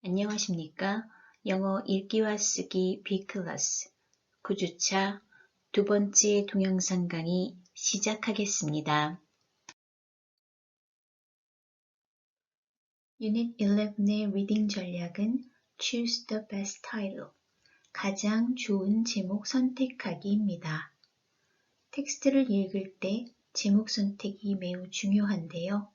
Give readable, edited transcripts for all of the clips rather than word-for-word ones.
안녕하십니까? 영어 읽기와 쓰기 B클래스 9주차 두 번째 동영상 강의 시작하겠습니다. 유닛 11의 리딩 전략은 Choose the best title, 가장 좋은 제목 선택하기입니다. 텍스트를 읽을 때 제목 선택이 매우 중요한데요.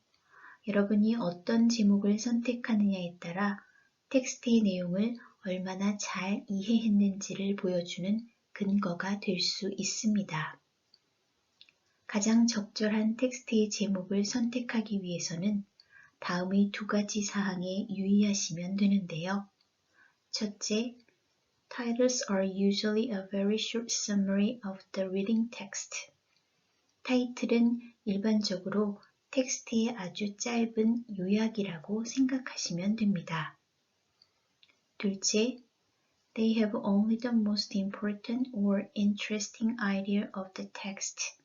여러분이 어떤 제목을 선택하느냐에 따라 텍스트의 내용을 얼마나 잘 이해했는지를 보여주는 근거가 될 수 있습니다. 가장 적절한 텍스트의 제목을 선택하기 위해서는 다음의 두 가지 사항에 유의하시면 되는데요. 첫째, Titles are usually a very short summary of the reading text. 타이틀은 일반적으로 텍스트의 아주 짧은 요약이라고 생각하시면 됩니다. 둘째, they have only the most important or interesting idea of the text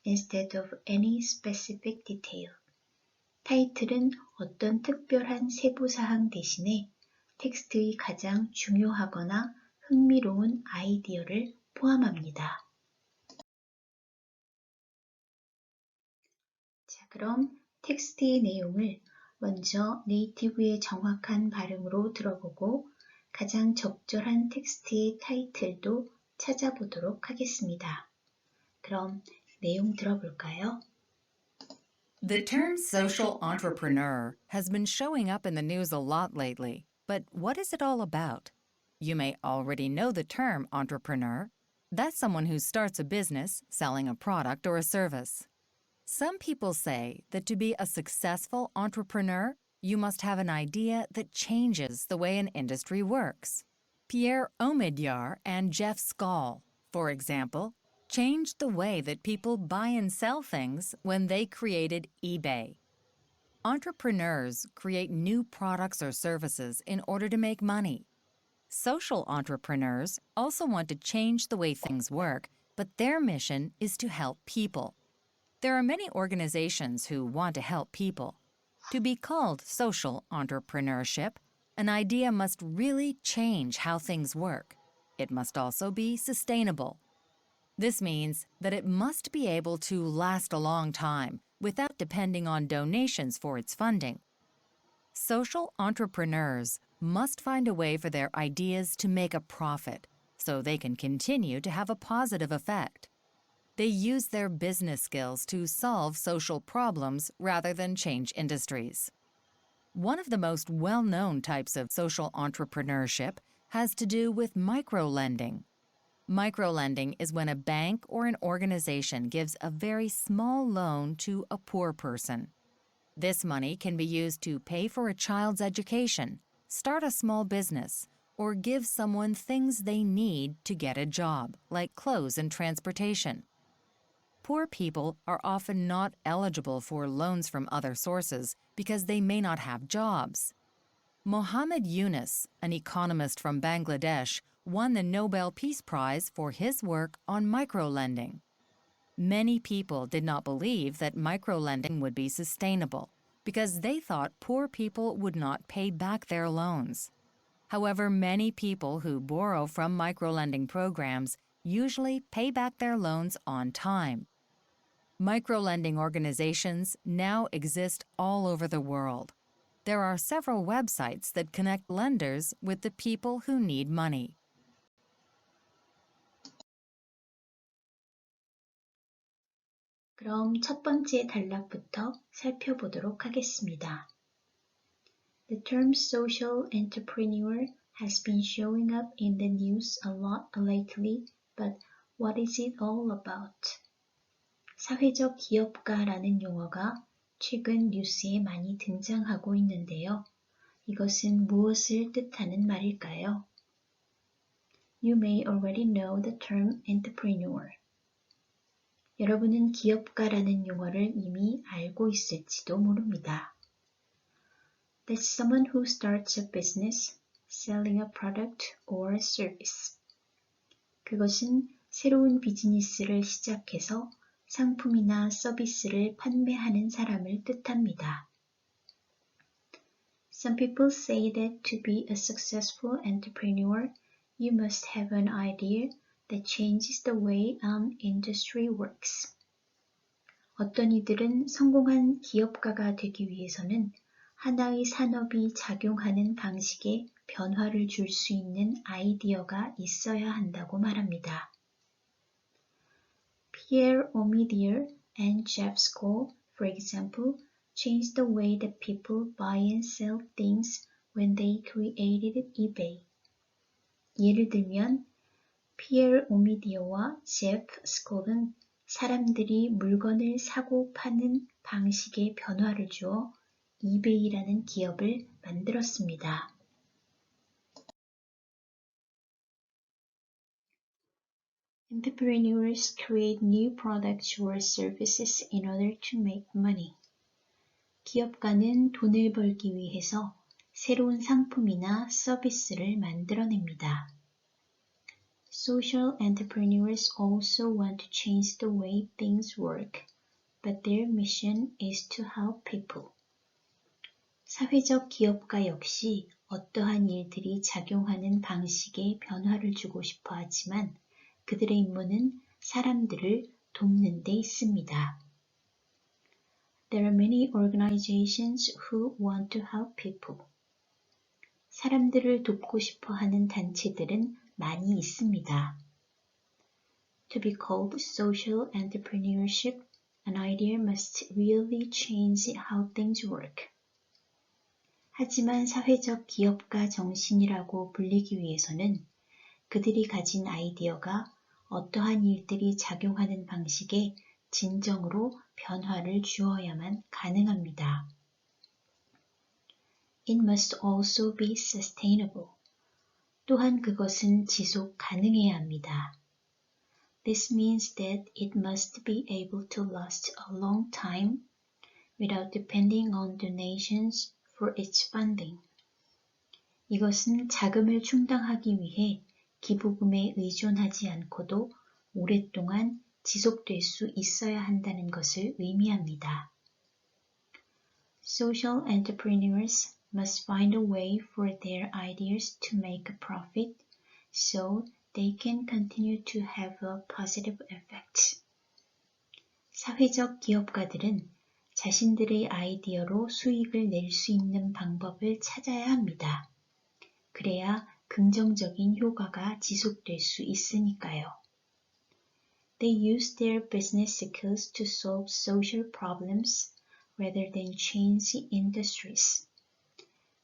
instead of any specific detail. 타이틀은 어떤 특별한 세부사항 대신에 텍스트의 가장 중요하거나 흥미로운 아이디어를 포함합니다. 자, 그럼 텍스트의 내용을 먼저 네이티브의 정확한 발음으로 들어보고 가장 적절한 텍스트의 타이틀도 찾아보도록 하겠습니다. 그럼 내용 들어볼까요? The term social entrepreneur has been showing up in the news a lot lately, but what is it all about? You may already know the term entrepreneur. That's someone who starts a business, selling a product or a service. Some people say that to be a successful entrepreneur, you must have an idea that changes the way an industry works. Pierre Omidyar and Jeff Skoll, for example, changed the way that people buy and sell things when they created eBay. Entrepreneurs create new products or services in order to make money. Social entrepreneurs also want to change the way things work, but their mission is to help people. There are many organizations who want to help people. To be called social entrepreneurship, an idea must really change how things work. It must also be sustainable. This means that it must be able to last a long time without depending on donations for its funding. Social entrepreneurs must find a way for their ideas to make a profit so they can continue to have a positive effect. They use their business skills to solve social problems rather than change industries. One of the most well-known types of social entrepreneurship has to do with microlending. Microlending is when a bank or an organization gives a very small loan to a poor person. This money can be used to pay for a child's education, start a small business, or give someone things they need to get a job, like clothes and transportation. Poor people are often not eligible for loans from other sources because they may not have jobs. Mohammed Yunus, an economist from Bangladesh, won the Nobel Peace Prize for his work on microlending. Many people did not believe that microlending would be sustainable because they thought poor people would not pay back their loans. However, many people who borrow from microlending programs usually pay back their loans on time. Microlending organizations now exist all over the world. There are several websites that connect lenders with the people who need money. 그럼 첫 번째 단락부터 살펴보도록 하겠습니다. The term social entrepreneur has been showing up in the news a lot lately, but what is it all about? 사회적 기업가라는 용어가 최근 뉴스에 많이 등장하고 있는데요. 이것은 무엇을 뜻하는 말일까요? You may already know the term entrepreneur. 여러분은 기업가라는 용어를 이미 알고 있을지도 모릅니다. That's someone who starts a business, selling a product or service. 그것은 새로운 비즈니스를 시작해서 상품이나 서비스를 판매하는 사람을 뜻합니다. Some people say that to be a successful entrepreneur, you must have an idea that changes the way an industry works. 어떤 이들은 성공한 기업가가 되기 위해서는 하나의 산업이 작용하는 방식에 변화를 줄 수 있는 아이디어가 있어야 한다고 말합니다. Pierre Omidyar and Jeff Skoll, for example, changed the way that people buy and sell things when they created eBay. 예를 들면 피에르 오미디어와 제프 스콜은 사람들이 물건을 사고 파는 방식에 변화를 주어 이베이라는 기업을 만들었습니다. Entrepreneurs create new products or services in order to make money. 기업가는 돈을 벌기 위해서 새로운 상품이나 서비스를 만들어냅니다. Social entrepreneurs also want to change the way things work, but their mission is to help people. 사회적 기업가 역시 어떠한 일들이 작용하는 방식에 변화를 주고 싶어 하지만 그들의 임무는 사람들을 돕는 데 있습니다. There are many organizations who want to help people. 사람들을 돕고 싶어 하는 단체들은 많이 있습니다. To be called social entrepreneurship, an idea must really change how things work. 하지만 사회적 기업가 정신이라고 불리기 위해서는 그들이 가진 아이디어가 어떠한 일들이 작용하는 방식에 진정으로 변화를 주어야만 가능합니다. It must also be sustainable. 또한 그것은 지속 가능해야 합니다. This means that it must be able to last a long time without depending on donations for its funding. 이것은 자금을 충당하기 위해 기부금에 의존하지 않고도 오랫동안 지속될 수 있어야 한다는 것을 의미합니다. Social entrepreneurs must find a way for their ideas to make a profit so they can continue to have a positive effect. 사회적 기업가들은 자신들의 아이디어로 수익을 낼 수 있는 방법을 찾아야 합니다. 그래야 긍정적인 효과가 지속될 수 있으니까요. They use their business skills to solve social problems rather than change industries.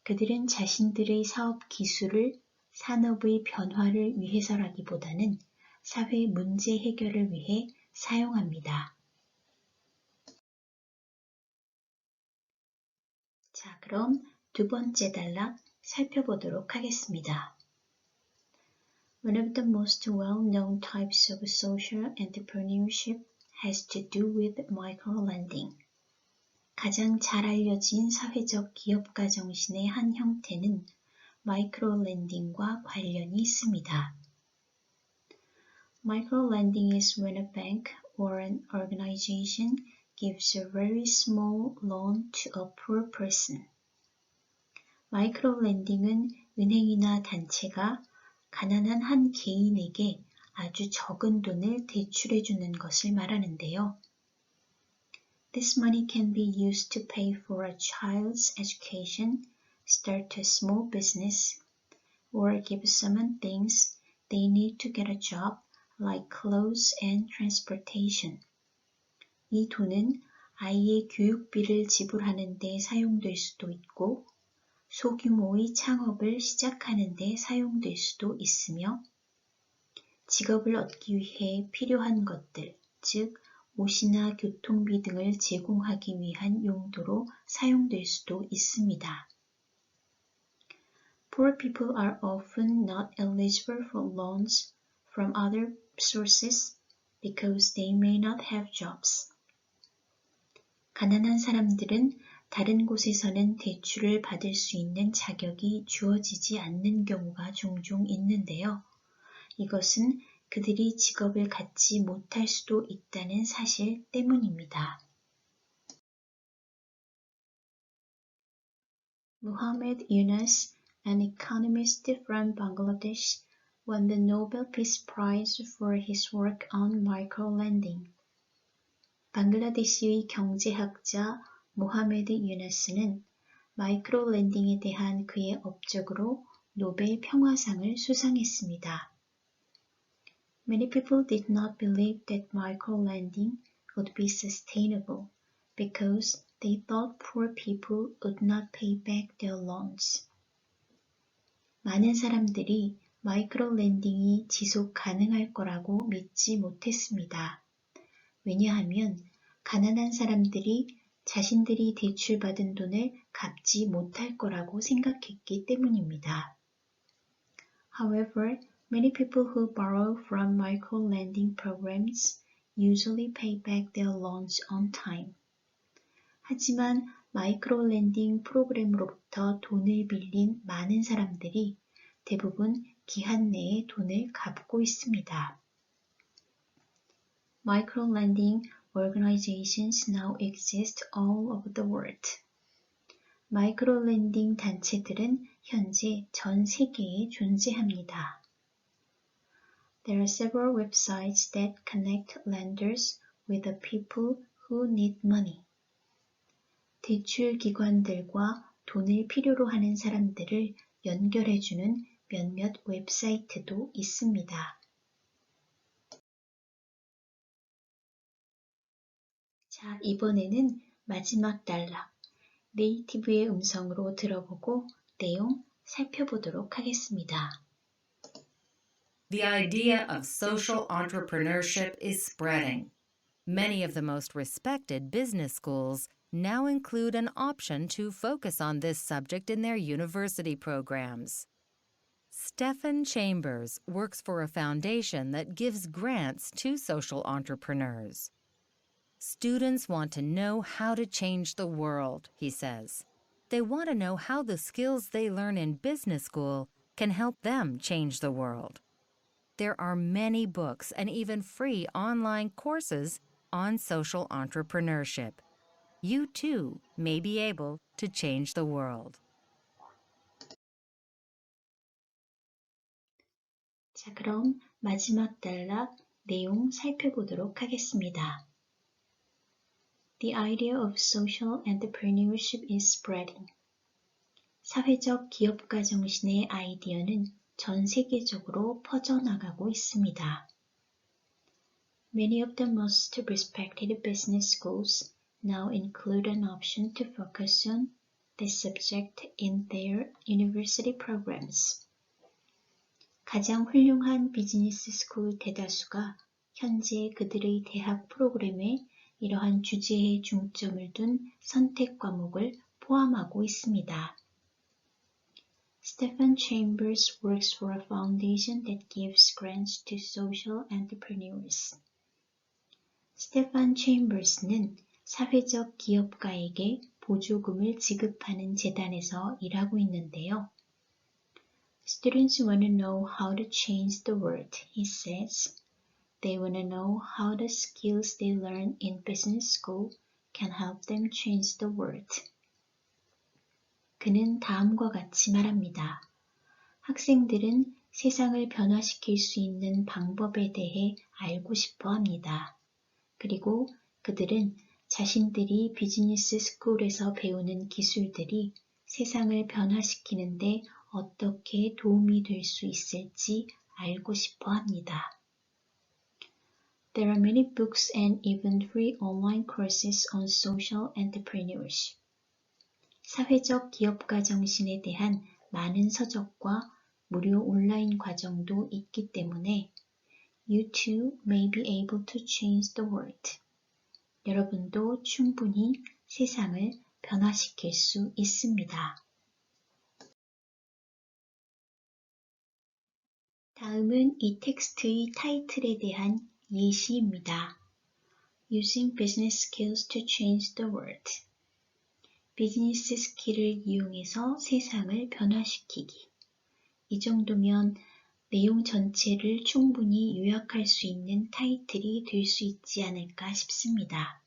그들은 자신들의 사업 기술을 산업의 변화를 위해서라기보다는 사회 문제 해결을 위해 사용합니다. 자, 그럼 두 번째 단락 살펴보도록 하겠습니다. One of the most well-known types of social entrepreneurship has to do with microlending. 가장 잘 알려진 사회적 기업가 정신의 한 형태는 마이크로렌딩과 관련이 있습니다. Microlending is when a bank or an organization gives a very small loan to a poor person. 마이크로렌딩은 은행이나 단체가 가난한 한 개인에게 아주 적은 돈을 대출해 주는 것을 말하는데요. This money can be used to pay for a child's education, start a small business, or give someone things they need to get a job, like clothes and transportation. 이 돈은 아이의 교육비를 지불하는 데 사용될 수도 있고, 소규모의 창업을 시작하는 데 사용될 수도 있으며, 직업을 얻기 위해 필요한 것들, 즉 옷이나 교통비 등을 제공하기 위한 용도로 사용될 수도 있습니다. Poor people are often not eligible for loans from other sources because they may not have jobs. 가난한 사람들은 다른 곳에서는 대출을 받을 수 있는 자격이 주어지지 않는 경우가 종종 있는데요. 이것은 그들이 직업을 갖지 못할 수도 있다는 사실 때문입니다. Muhammad Yunus, an economist from Bangladesh, won the Nobel Peace Prize for his work on microlending. 방글라데시의 경제학자 모하메드 유너스는 마이크로렌딩에 대한 그의 업적으로 노벨 평화상을 수상했습니다. Many people did not believe that microlending would be sustainable because they thought poor people would not pay back their loans. 많은 사람들이 마이크로렌딩이 지속 가능할 거라고 믿지 못했습니다. 왜냐하면 가난한 사람들이 자신들이 대출받은 돈을 갚지 못할 거라고 생각했기 때문입니다. However, many people who borrow from microlending programs usually pay back their loans on time. 하지만 마이크로렌딩 프로그램으로부터 돈을 빌린 많은 사람들이 대부분 기한 내에 돈을 갚고 있습니다. Microlending organizations now exist all over the world. 마이크로렌딩 단체들은 현재 전 세계에 존재합니다. There are several websites that connect lenders with the people who need money. 대출 기관들과 돈을 필요로 하는 사람들을 연결해주는 몇몇 웹사이트도 있습니다. 자, 이번에는 마지막 단락, 네이티브의 음성으로 들어보고 내용 살펴보도록 하겠습니다. The idea of social entrepreneurship is spreading. Many of the most respected business schools now include an option to focus on this subject in their university programs. Stephen Chambers works for a foundation that gives grants to social entrepreneurs. Students want to know how to change the world, he says. They want to know how the skills they learn in business school can help them change the world. There are many books and even free online courses on social entrepreneurship. You too may be able to change the world. 자, 그럼 마지막 단락 내용 살펴보도록 하겠습니다. The idea of social entrepreneurship is spreading. 사회적 기업가 정신의 아이디어는 전 세계적으로 퍼져나가고 있습니다. Many of the most respected business schools now include an option to focus on this subject in their university programs. 가장 훌륭한 비즈니스 스쿨 대다수가 현재 그들의 대학 프로그램에 이러한 주제에 중점을 둔 선택 과목을 포함하고 있습니다. Stephen Chambers works for a foundation that gives grants to social entrepreneurs. 스테판 체임버스는 사회적 기업가에게 보조금을 지급하는 재단에서 일하고 있는데요. Students want to know how to change the world, he says. They want to know how the skills they learn in business school can help them change the world. 그는 다음과 같이 말합니다. 학생들은 세상을 변화시킬 수 있는 방법에 대해 알고 싶어 합니다. 그리고 그들은 자신들이 비즈니스 스쿨에서 배우는 기술들이 세상을 변화시키는데 어떻게 도움이 될 수 있을지 알고 싶어 합니다. There are many books and even free online courses on social entrepreneurship. 사회적 기업가 정신에 대한 많은 서적과 무료 온라인 과정도 있기 때문에 You too may be able to change the world. 여러분도 충분히 세상을 변화시킬 수 있습니다. 다음은 이 텍스트의 타이틀에 대한 예시입니다. Using business skills to change the world. 비즈니스 스킬을 이용해서 세상을 변화시키기. 이 정도면 내용 전체를 충분히 요약할 수 있는 타이틀이 될 수 있지 않을까 싶습니다.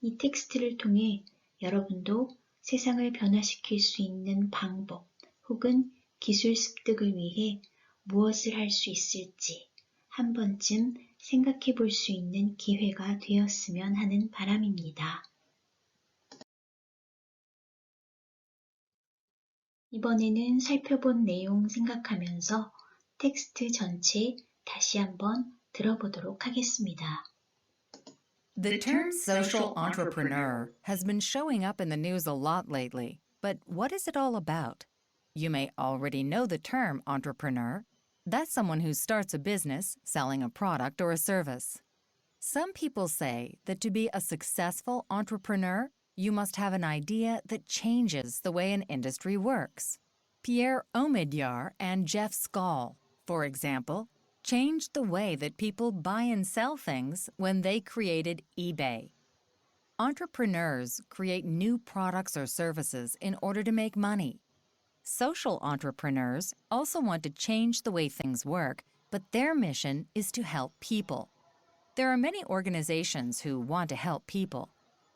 이 텍스트를 통해 여러분도 세상을 변화시킬 수 있는 방법 혹은 기술 습득을 위해 무엇을 할 수 있을지 한 번쯤 생각해 볼 수 있는 기회가 되었으면 하는 바람입니다. 이번에는 살펴본 내용 생각하면서 텍스트 전체 다시 한번 들어보도록 하겠습니다. The term social entrepreneur has been showing up in the news a lot lately, but what is it all about? You may already know the term entrepreneur. That's someone who starts a business, selling a product or a service. Some people say that to be a successful entrepreneur, you must have an idea that changes the way an industry works. Pierre Omidyar and Jeff Skoll, for example, changed the way that people buy and sell things when they created eBay. Entrepreneurs create new products or services in order to make money. Social entrepreneurs also want to change the way things work, but their mission is to help people. There are many organizations who want to help people.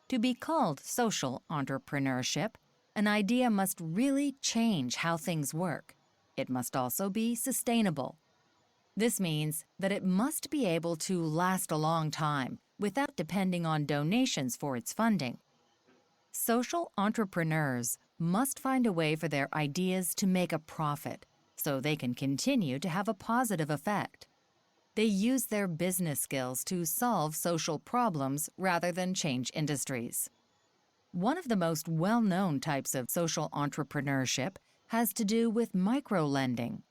To be called social entrepreneurship, an idea must really change how things work. It must also be sustainable. This means that it must be able to last a long time without depending on donations for its funding. Social entrepreneurs must find a way for their ideas to make a profit so they can continue to have a positive effect. They use their business skills to solve social problems rather than change industries. One of the most well-known types of social entrepreneurship has to do with microlending.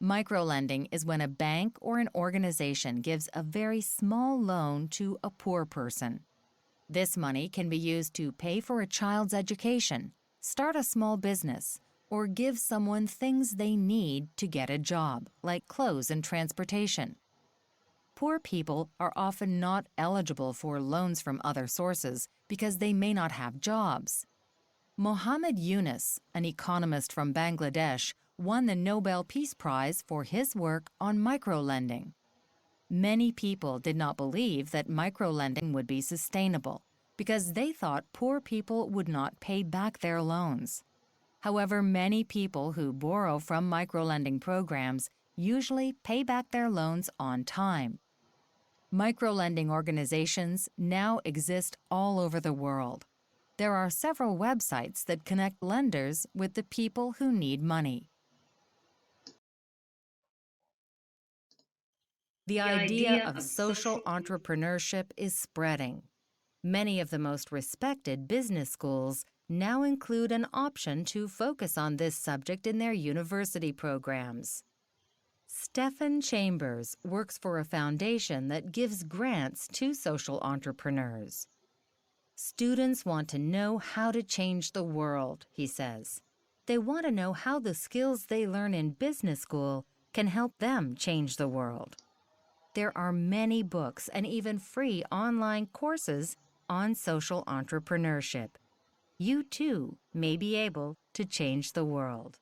Microlending is when a bank or an organization gives a very small loan to a poor person. This money can be used to pay for a child's education, start a small business, or give someone things they need to get a job, like clothes and transportation. Poor people are often not eligible for loans from other sources because they may not have jobs. Mohammed Yunus, an economist from Bangladesh, won the Nobel Peace Prize for his work on microlending. Many people did not believe that microlending would be sustainable because they thought poor people would not pay back their loans. However, many people who borrow from microlending programs usually pay back their loans on time. Microlending organizations now exist all over the world. There are several websites that connect lenders with the people who need money. The idea of social entrepreneurship is spreading. Many of the most respected business schools now include an option to focus on this subject in their university programs. Stephen Chambers works for a foundation that gives grants to social entrepreneurs. Students want to know how to change the world, he says. They want to know how the skills they learn in business school can help them change the world. There are many books and even free online courses on social entrepreneurship. You too may be able to change the world.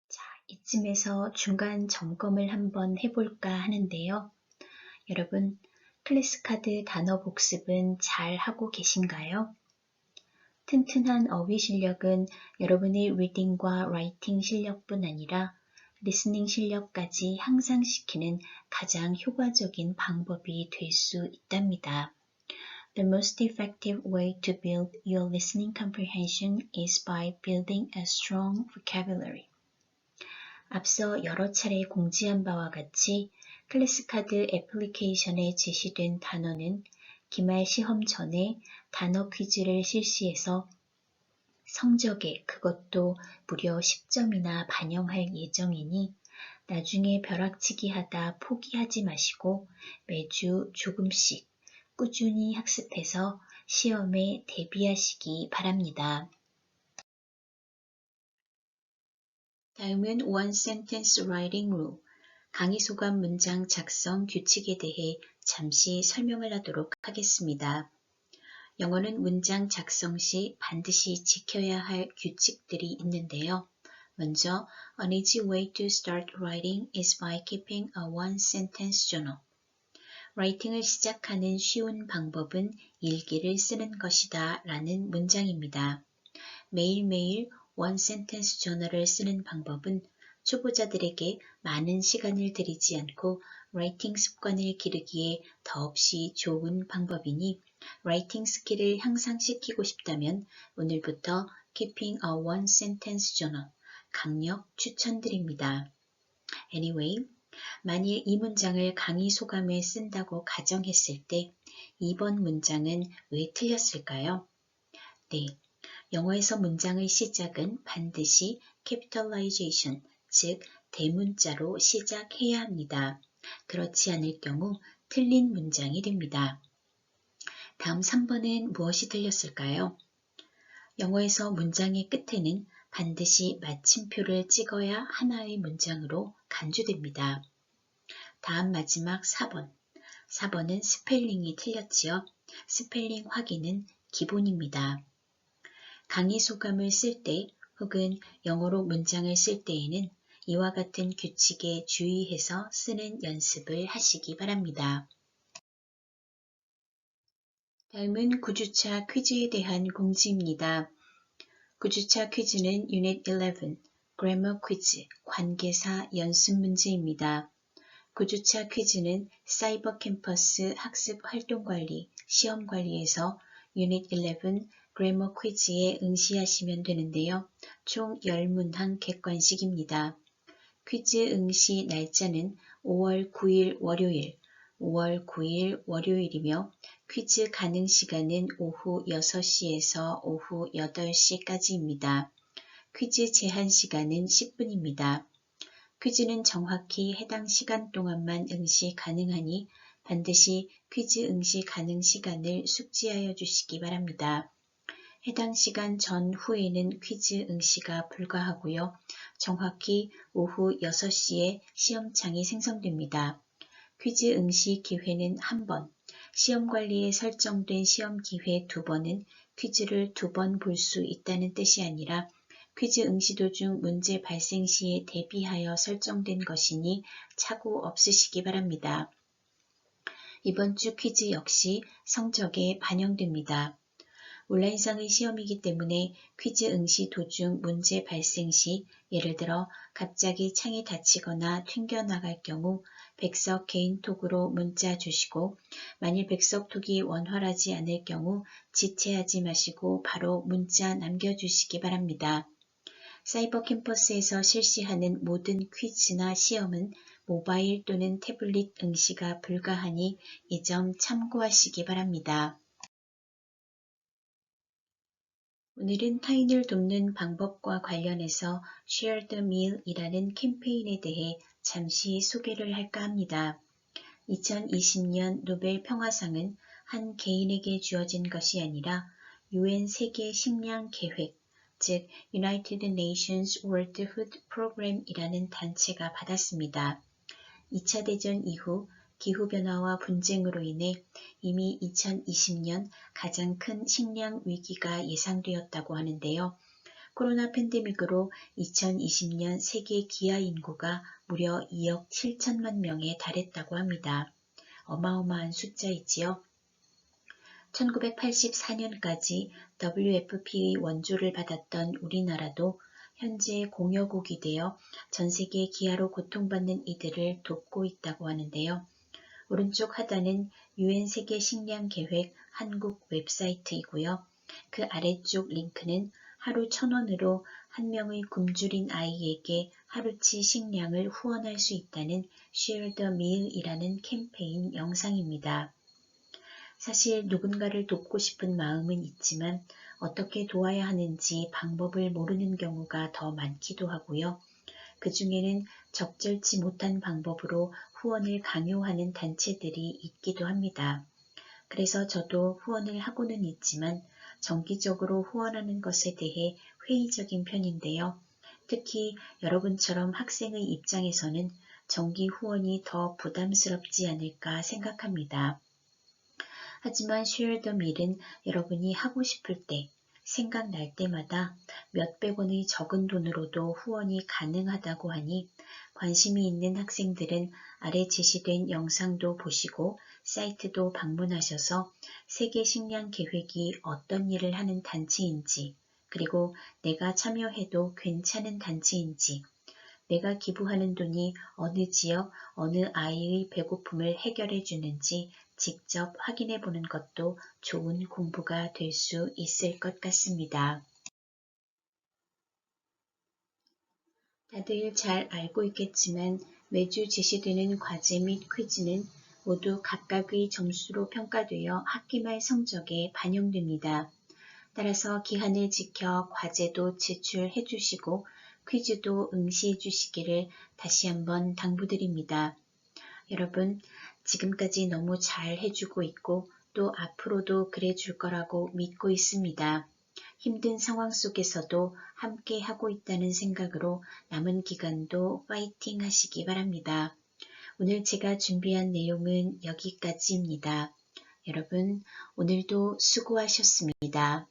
자, 이쯤에서 중간 점검을 한번 해볼까 하는데요. 여러분, 클래스카드 단어 복습은 잘 하고 계신가요? 튼튼한 어휘 실력은 여러분의 리딩과 라이팅 실력뿐 아니라 리스닝 실력까지 향상시키는 가장 효과적인 방법이 될 수 있답니다. The most effective way to build your listening comprehension is by building a strong vocabulary. 앞서 여러 차례 공지한 바와 같이 클래스카드 애플리케이션에 제시된 단어는 기말 시험 전에 단어 퀴즈를 실시해서 성적에 그것도 무려 10점이나 반영할 예정이니 나중에 벼락치기 하다 포기하지 마시고 매주 조금씩 꾸준히 학습해서 시험에 대비하시기 바랍니다. 다음은 One Sentence Writing Rule, 강의 소감 문장 작성 규칙에 대해 잠시 설명을 하도록 하겠습니다. 영어는 문장 작성 시 반드시 지켜야 할 규칙들이 있는데요. 먼저, an easy way to start writing is by keeping a one-sentence journal. 라이팅을 시작하는 쉬운 방법은 일기를 쓰는 것이다 라는 문장입니다. 매일매일 원 센텐스 저널을 쓰는 방법은 초보자들에게 많은 시간을 들이지 않고 라이팅 습관을 기르기에 더없이 좋은 방법이니 라이팅 스킬을 향상시키고 싶다면 오늘부터 Keeping a One Sentence Journal 강력 추천드립니다. Anyway, 만일 이 문장을 강의 소감에 쓴다고 가정했을 때 2번 문장은 왜 틀렸을까요? 네, 영어에서 문장의 시작은 반드시 capitalization, 즉 대문자로 시작해야 합니다. 그렇지 않을 경우 틀린 문장이 됩니다. 다음 3번은 무엇이 틀렸을까요? 영어에서 문장의 끝에는 반드시 마침표를 찍어야 하나의 문장으로 간주됩니다. 다음 마지막 4번. 4번은 스펠링이 틀렸지요. 스펠링 확인은 기본입니다. 강의 소감을 쓸 때 혹은 영어로 문장을 쓸 때에는 이와 같은 규칙에 주의해서 쓰는 연습을 하시기 바랍니다. 다음은 9주차 퀴즈에 대한 공지입니다. 9주차 퀴즈는 유닛 11, 그래머 퀴즈, 관계사 연습 문제입니다. 9주차 퀴즈는 사이버 캠퍼스 학습 활동관리, 시험관리에서 유닛 11 그래머 퀴즈에 응시하시면 되는데요. 총 10문항 객관식입니다. 퀴즈 응시 날짜는 5월 9일 월요일, 5월 9일 월요일이며 퀴즈 가능 시간은 오후 6시에서 오후 8시까지입니다. 퀴즈 제한 시간은 10분입니다. 퀴즈는 정확히 해당 시간 동안만 응시 가능하니 반드시 퀴즈 응시 가능 시간을 숙지하여 주시기 바랍니다. 해당 시간 전후에는 퀴즈 응시가 불가하고요. 정확히 오후 6시에 시험창이 생성됩니다. 퀴즈 응시 기회는 1번, 시험 관리에 설정된 시험 기회 2번은 퀴즈를 2번 볼 수 있다는 뜻이 아니라 퀴즈 응시 도중 문제 발생 시에 대비하여 설정된 것이니 착오 없으시기 바랍니다. 이번 주 퀴즈 역시 성적에 반영됩니다. 온라인상의 시험이기 때문에 퀴즈 응시 도중 문제 발생 시 예를 들어 갑자기 창이 닫히거나 튕겨나갈 경우 백석 개인톡으로 문자 주시고 만일 백석톡이 원활하지 않을 경우 지체하지 마시고 바로 문자 남겨주시기 바랍니다. 사이버 캠퍼스에서 실시하는 모든 퀴즈나 시험은 모바일 또는 태블릿 응시가 불가하니 이 점 참고하시기 바랍니다. 오늘은 타인을 돕는 방법과 관련해서 Share the Meal이라는 캠페인에 대해 잠시 소개를 할까 합니다. 2020년 노벨 평화상은 한 개인에게 주어진 것이 아니라 UN 세계 식량 계획, 즉 United Nations World Food Program이라는 단체가 받았습니다. 2차 대전 이후 기후변화와 분쟁으로 인해 이미 2020년 가장 큰 식량 위기가 예상되었다고 하는데요. 코로나 팬데믹으로 2020년 세계 기아 인구가 무려 2억 7천만 명에 달했다고 합니다. 어마어마한 숫자이지요. 1984년까지 WFP의 원조를 받았던 우리나라도 현재 공여국이 되어 전 세계 기아로 고통받는 이들을 돕고 있다고 하는데요. 오른쪽 하단은 UN 세계 식량 계획 한국 웹사이트이고요. 그 아래쪽 링크는 하루 1,000원으로 한 명의 굶주린 아이에게 하루치 식량을 후원할 수 있다는 Share the Meal이라는 캠페인 영상입니다. 사실 누군가를 돕고 싶은 마음은 있지만 어떻게 도와야 하는지 방법을 모르는 경우가 더 많기도 하고요. 그 중에는 적절치 못한 방법으로 후원을 강요하는 단체들이 있기도 합니다. 그래서 저도 후원을 하고는 있지만 정기적으로 후원하는 것에 대해 회의적인 편인데요. 특히 여러분처럼 학생의 입장에서는 정기 후원이 더 부담스럽지 않을까 생각합니다. 하지만 Share the Meal은 여러분이 하고 싶을 때 생각날 때마다 몇백 원의 적은 돈으로도 후원이 가능하다고 하니 관심이 있는 학생들은 아래 제시된 영상도 보시고 사이트도 방문하셔서 세계 식량 계획이 어떤 일을 하는 단체인지, 그리고 내가 참여해도 괜찮은 단체인지, 내가 기부하는 돈이 어느 지역, 어느 아이의 배고픔을 해결해 주는지 직접 확인해 보는 것도 좋은 공부가 될 수 있을 것 같습니다. 다들 잘 알고 있겠지만 매주 제시되는 과제 및 퀴즈는 모두 각각의 점수로 평가되어 학기말 성적에 반영됩니다. 따라서 기한을 지켜 과제도 제출해 주시고 퀴즈도 응시해 주시기를 다시 한번 당부드립니다. 여러분, 지금까지 너무 잘 해주고 있고 또 앞으로도 그래 줄 거라고 믿고 있습니다. 힘든 상황 속에서도 함께 하고 있다는 생각으로 남은 기간도 파이팅 하시기 바랍니다. 오늘 제가 준비한 내용은 여기까지입니다. 여러분, 오늘도 수고하셨습니다.